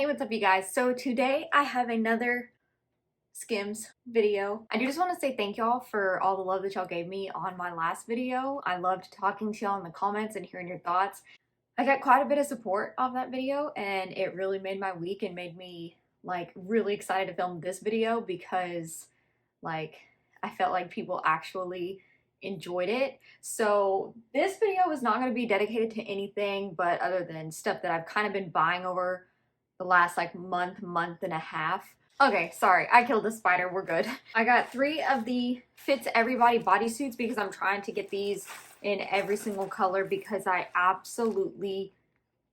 Hey, what's up you guys? So today I have another Skims video. I do just want to say thank y'all for all the love that y'all gave me on my last video. I loved talking to y'all in the comments and hearing your thoughts. I got quite a bit of support off that video and it really made my week and made me like really excited to film this video because like I felt like people actually enjoyed it. So this video is not going to be dedicated to anything but other than stuff that I've kind of been buying over the last like month and a half. Okay, sorry, I killed the spider, we're good. I got 3 of the Fits Everybody bodysuits because I'm trying to get these in every single color because I absolutely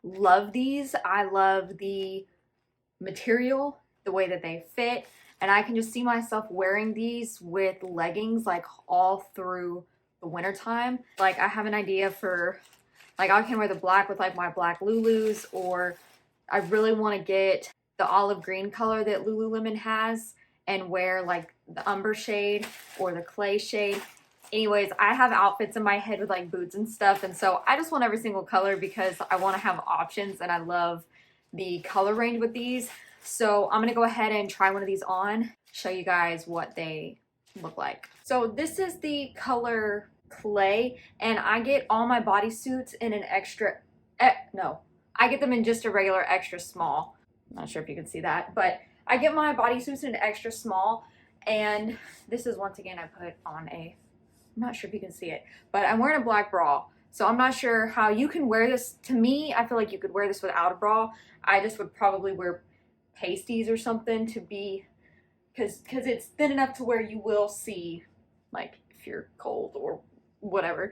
love these. I love the material, the way that they fit, and I can just see myself wearing these with leggings like all through the winter time. Like I have an idea for, like I can wear the black with like my black Lulus, or I really want to get the olive green color that Lululemon has and wear like the umber shade or the clay shade. Anyways, I have outfits in my head with like boots and stuff, and so I just want every single color because I want to have options and I love the color range with these. So I'm gonna go ahead and try one of these on, show you guys what they look like. So this is the color clay, and I get all my bodysuits in an extra, I get them in just a regular extra small. I'm not sure if you can see that, but I get my bodysuits in an extra small, and this is once again I put on a, I'm not sure if you can see it, but I'm wearing a black bra. So I'm not sure how you can wear this. To me, I feel like you could wear this without a bra. I just would probably wear pasties or something to be, because it's thin enough to where you will see like if you're cold or whatever.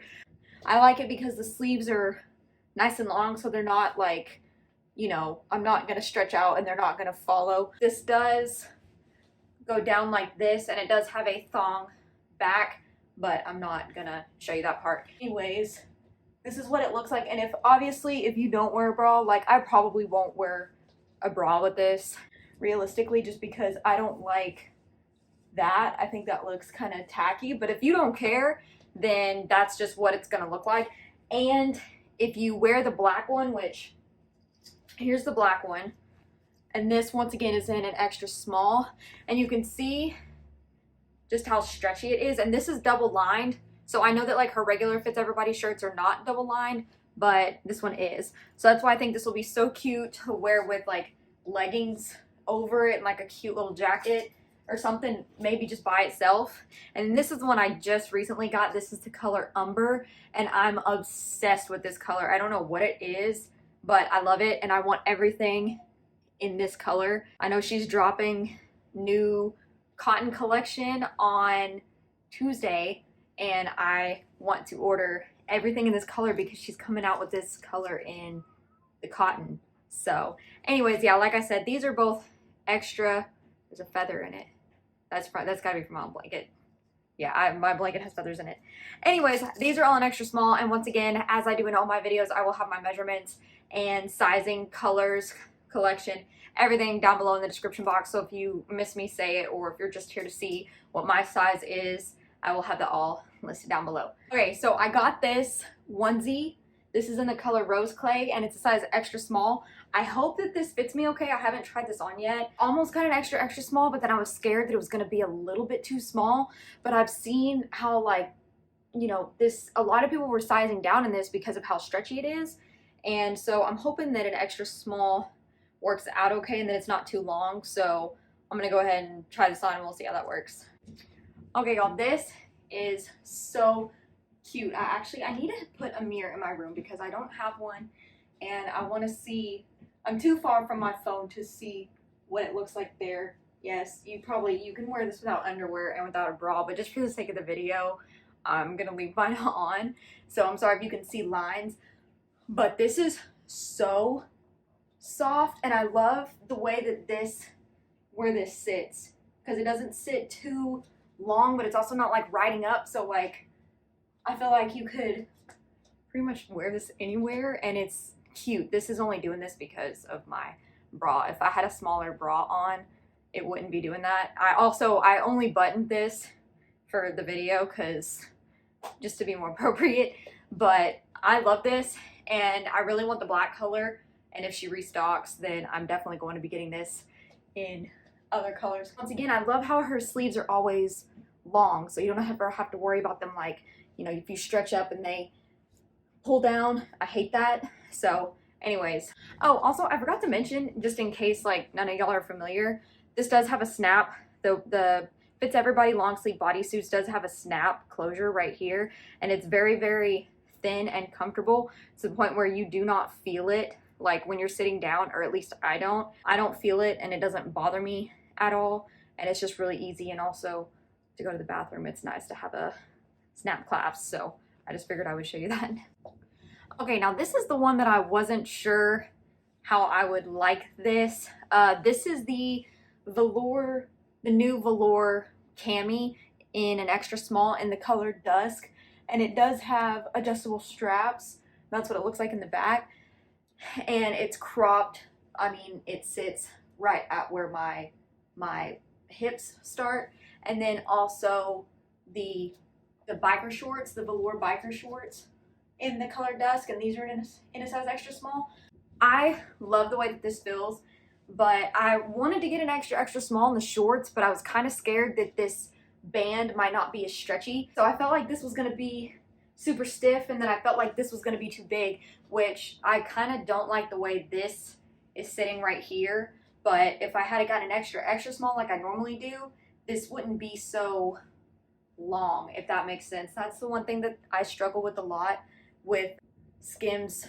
I like it because the sleeves are nice and long, so they're not like, you know, I'm not gonna stretch out and they're not gonna follow. This does go down like this, and it does have a thong back, but I'm not gonna show you that part. Anyways, this is what it looks like, and if you don't wear a bra, like I probably won't wear a bra with this realistically, just because I don't like that. I think that looks kind of tacky, but if you don't care, then that's just what it's gonna look like. And if you wear the black one, which here's the black one, and this once again is in an extra small, and you can see just how stretchy it is, and this is double lined. So I know that like her regular Fits Everybody shirts are not double lined, but this one is. So that's why I think this will be so cute to wear with like leggings over it and like a cute little jacket or something, maybe just by itself. And this is the one I just recently got. This is the color Umber, and I'm obsessed with this color. I don't know what it is, but I love it, and I want everything in this color. I know she's dropping new cotton collection on Tuesday, and I want to order everything in this color because she's coming out with this color in the cotton. So anyways, yeah, like I said, these are both extra. There's a feather in it. That's gotta be from my blanket. Yeah, my blanket has feathers in it. Anyways, these are all in extra small, and once again, as I do in all my videos, I will have my measurements and sizing, colors, collection, everything down below in the description box. So if you miss me, say it, or if you're just here to see what my size is, I will have that all listed down below. Okay, so I got this onesie. This is in the color Rose Clay, and it's a size extra small. I hope that this fits me okay. I haven't tried this on yet. Almost got an extra small, but then I was scared that it was gonna be a little bit too small. But I've seen how, like, you know, a lot of people were sizing down in this because of how stretchy it is. And so I'm hoping that an extra small works out okay and that it's not too long. So I'm gonna go ahead and try this on and we'll see how that works. Okay, y'all, this is so cute. I need to put a mirror in my room because I don't have one, and I want to see. I'm too far from my phone to see what it looks like there. Yes, you can wear this without underwear and without a bra, but just for the sake of the video, I'm gonna leave mine on. So I'm sorry if you can see lines, but this is so soft, and I love the way that where this sits, because it doesn't sit too long, but it's also not like riding up. So like, I feel like you could pretty much wear this anywhere, and it's cute. This is only doing this because of my bra. If I had a smaller bra on, it wouldn't be doing that. I only buttoned this for the video because just to be more appropriate, but I love this, and I really want the black color and if she restocks, then I'm definitely going to be getting this in other colors. Once again, I love how her sleeves are always long, so you don't ever have to worry about them, like, you know, if you stretch up and they pull down. I hate that. So anyways, oh, also I forgot to mention, just in case like none of y'all are familiar, this does have a snap. The Fits Everybody long sleeve bodysuits does have a snap closure right here, and it's very, very thin and comfortable to the point where you do not feel it like when you're sitting down, or at least I don't feel it, and it doesn't bother me at all, and it's just really easy. And also to go to the bathroom, it's nice to have a snap clasp, so I just figured I would show you that. Okay, now this is the one that I wasn't sure how I would like this. This is the Velour, the new Velour Cami in an extra small in the color Dusk, and it does have adjustable straps. That's what it looks like in the back, and it's cropped. I mean, it sits right at where my hips start, and then also the biker shorts, the Velour biker shorts in the color Dusk, and these are in a size extra small. I love the way that this feels, but I wanted to get an extra small in the shorts, but I was kind of scared that this band might not be as stretchy. So I felt like this was gonna be super stiff, and then I felt like this was gonna be too big, which I kind of don't like the way this is sitting right here. But if I had got an extra small like I normally do, this wouldn't be so long, if that makes sense. That's the one thing that I struggle with a lot with Skims.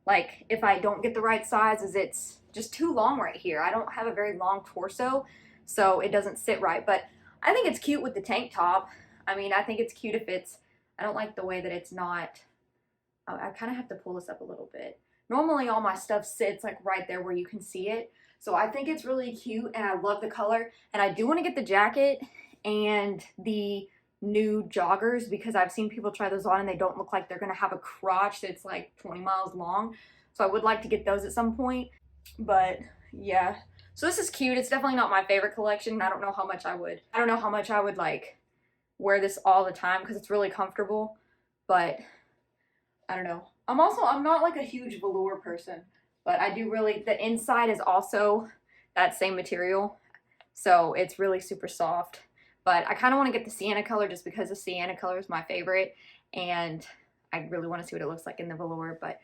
Like, if I don't get the right size, is it's just too long right here. I don't have a very long torso, so it doesn't sit right. But I think it's cute with the tank top. I mean, I think it's cute if it's, I don't like the way that it's not, I kind of have to pull this up a little bit. Normally all my stuff sits like right there where you can see it. So I think it's really cute, and I love the color. And I do want to get the jacket and the new joggers, because I've seen people try those on and they don't look like they're gonna have a crotch that's like 20 miles long. So I would like to get those at some point. But yeah, so this is cute. It's definitely not my favorite collection. I don't know how much I would like wear this all the time, because it's really comfortable. But I don't know. I'm not like a huge velour person, but I do really, the inside is also that same material, so it's really super soft. But I kind of want to get the Sienna color, just because the Sienna color is my favorite, and I really want to see what it looks like in the velour, but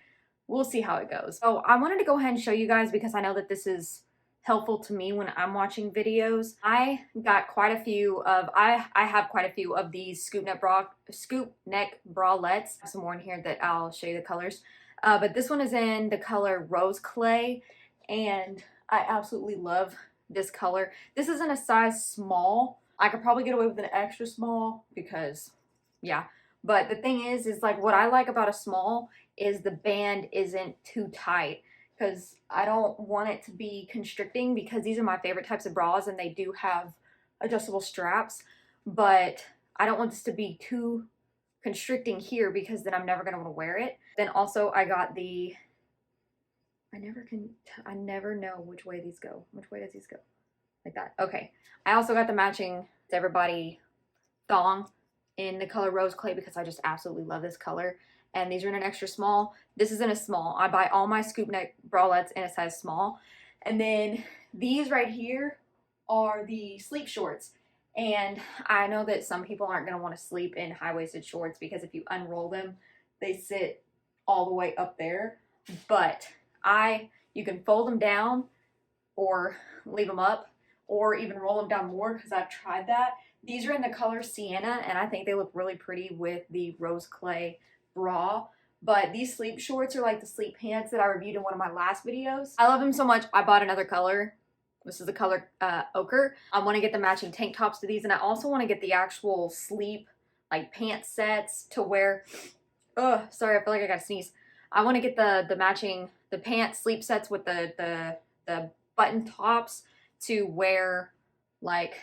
we'll see how it goes. So I wanted to go ahead and show you guys, because I know that this is helpful to me when I'm watching videos. I got quite a few of, I have quite a few of these scoop neck bralettes. Some more in here that I'll show you the colors. But this one is in the color Rose Clay, and I absolutely love this color. This is in a size small. I could probably get away with an extra small, because yeah. But the thing is like, what I like about a small is the band isn't too tight, because I don't want it to be constricting, because these are my favorite types of bras and they do have adjustable straps, but I don't want this to be too constricting here, because then I'm never going to want to wear it. Then also I got the, I never know which way these go. Which way does these go? Like that. Okay. I also got the matching Everybody thong in the color Rose Clay, because I just absolutely love this color. And these are in an extra small. This is in a small. I buy all my scoop neck bralettes in a size small. And then these right here are the sleep shorts. And I know that some people aren't going to want to sleep in high-waisted shorts, because if you unroll them, they sit all the way up there. But you can fold them down or leave them up, or even roll them down more, because I've tried that. These are in the color Sienna, and I think they look really pretty with the Rose Clay bra. But these sleep shorts are like the sleep pants that I reviewed in one of my last videos. I love them so much, I bought another color. This is the color Ochre. I want to get the matching tank tops to these, and I also want to get the actual sleep like pant sets to wear. Sorry, I feel like I gotta sneeze. I want to get the matching, the pant sleep sets with the button tops to wear, like,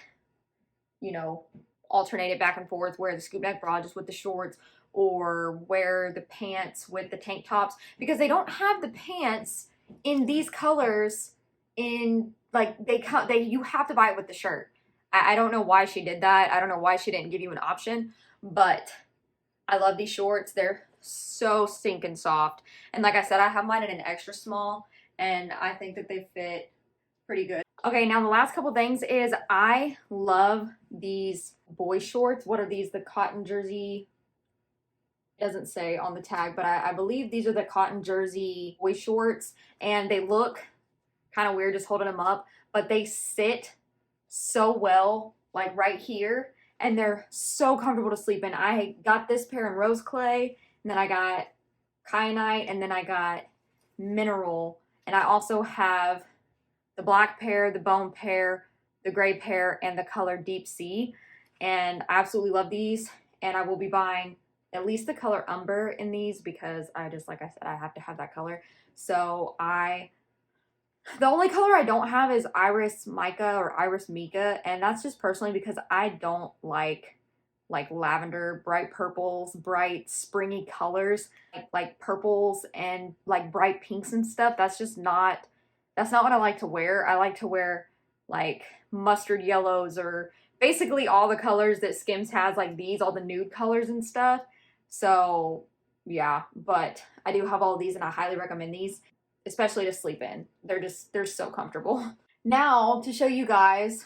you know, alternate it back and forth, wear the scoop neck bra just with the shorts, or wear the pants with the tank tops, because they don't have the pants in these colors in, like, you have to buy it with the shirt. I don't know why she did that. I don't know why she didn't give you an option, but I love these shorts. They're so stinking soft. And like I said, I have mine in an extra small, and I think that they fit pretty good. Okay, now the last couple things is I love these boy shorts. What are these? The cotton jersey, doesn't say on the tag, but I believe these are the cotton jersey boy shorts, and they look kind of weird just holding them up, but they sit so well, like right here, and they're so comfortable to sleep in. I got this pair in rose clay, and then I got kyanite, and then I got mineral, and I also have the black pair, the bone pair, the gray pair, and the color deep sea, and I absolutely love these, and I will be buying at least the color umber in these because I just, like I said, I have to have that color. So the only color I don't have is Iris Mica or Iris Mica, and that's just personally because I don't like lavender, bright purples, bright springy colors, like purples and like bright pinks and stuff. That's not what I like to wear. I like to wear like mustard yellows or basically all the colors that Skims has, like these, all the nude colors and stuff. So yeah, but I do have all these and I highly recommend these, especially to sleep in. They're so comfortable. Now to show you guys,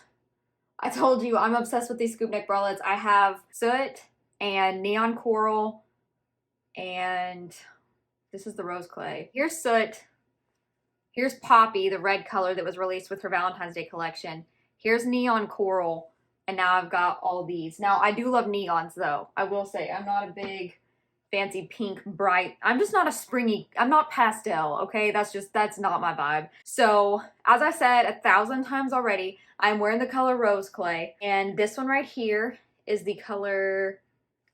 I told you I'm obsessed with these scoop neck bralettes. I have soot and neon coral, and this is the rose clay. Here's soot. Here's Poppy, the red color that was released with her Valentine's Day collection. Here's neon coral, and now I've got all these. Now, I do love neons, though. I will say, I'm not a big fancy pink bright. I'm just not a springy, I'm not pastel, okay? That's not my vibe. So, as I said 1,000 times already, I'm wearing the color rose clay, and this one right here is the color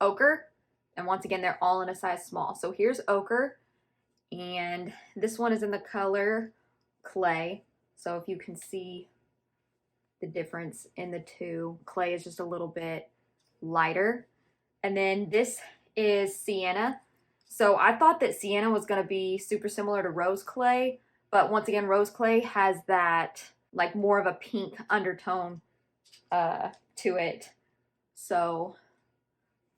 ochre. And once again, they're all in a size small. So here's ochre, and this one is in the color clay. So if you can see the difference in the two, clay is just a little bit lighter. And then this is Sienna. So I thought that Sienna was going to be super similar to rose clay, but once again, rose clay has that like more of a pink undertone to it. So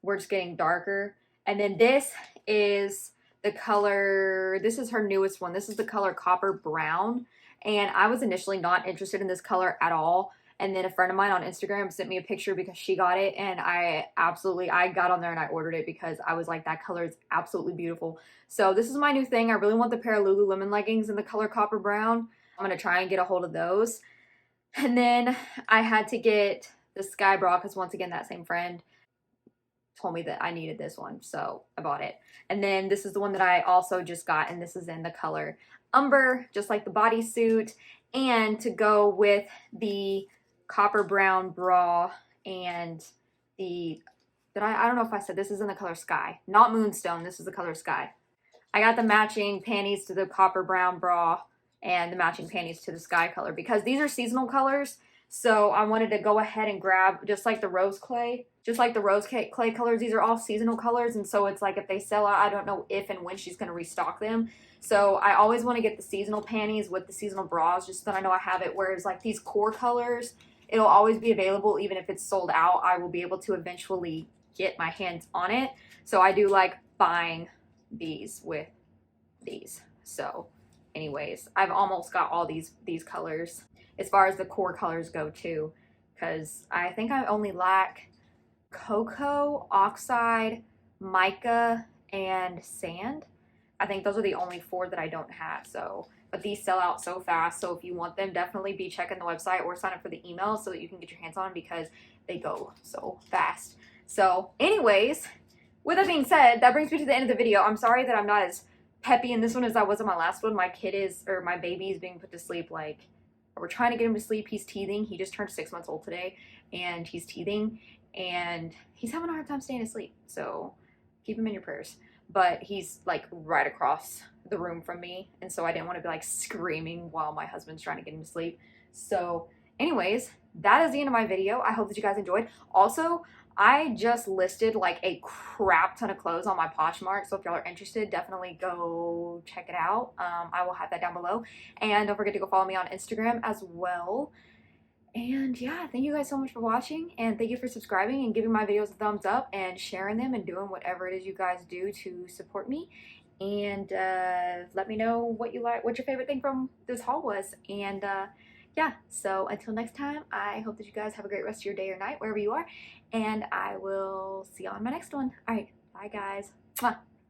we're just getting darker. And then this is the color, this is her newest one. This is the color Copper Brown. And I was initially not interested in this color at all. And then a friend of mine on Instagram sent me a picture because she got it. And I got on there and I ordered it because I was like, that color is absolutely beautiful. So this is my new thing. I really want the pair of Lululemon leggings in the color Copper Brown. I'm going to try and get a hold of those. And then I had to get the Sky Bra because once again, that same friend told me that I needed this one, so I bought it. And then this is the one that I also just got, and this is in the color Umber, just like the bodysuit. And to go with the Copper Brown bra and the, I don't know if I said this is in the color Sky, not Moonstone, this is the color Sky. I got the matching panties to the Copper Brown bra and the matching panties to the Sky color because these are seasonal colors. So I wanted to go ahead and grab just like the rose clay colors. These are all seasonal colors. And so it's like if they sell out, I don't know if and when she's going to restock them. So I always want to get the seasonal panties with the seasonal bras just so that I know I have it. Whereas like these core colors, it'll always be available. Even if it's sold out, I will be able to eventually get my hands on it. So I do like buying these with these. So anyways, I've almost got all these colors as far as the core colors go too, because I think I only lack cocoa, oxide, mica, and sand. I think those are the only 4 that I don't have. So, but these sell out so fast. So if you want them, definitely be checking the website or sign up for the email so that you can get your hands on them because they go so fast. So anyways, with that being said, that brings me to the end of the video. I'm sorry that I'm not as peppy in this one as I was in my last one. My baby is being put to sleep. Like, we're trying to get him to sleep. He's teething. He just turned 6 months old today, and he's teething, and he's having a hard time staying asleep. So keep him in your prayers. But he's like right across the room from me, and so I didn't want to be like screaming while my husband's trying to get him to sleep. So anyways, that is the end of my video. I hope that you guys enjoyed. Also, I just listed like a crap ton of clothes on my Poshmark, so if y'all are interested, definitely go check it out. I will have that down below. And don't forget to go follow me on Instagram as well. And yeah, thank you guys so much for watching, and thank you for subscribing and giving my videos a thumbs up and sharing them and doing whatever it is you guys do to support me. and let me know what you like, what your favorite thing from this haul was. And yeah, so until next time, I hope that you guys have a great rest of your day or night wherever you are, and I will see you on my next one. All right, bye guys. Mwah.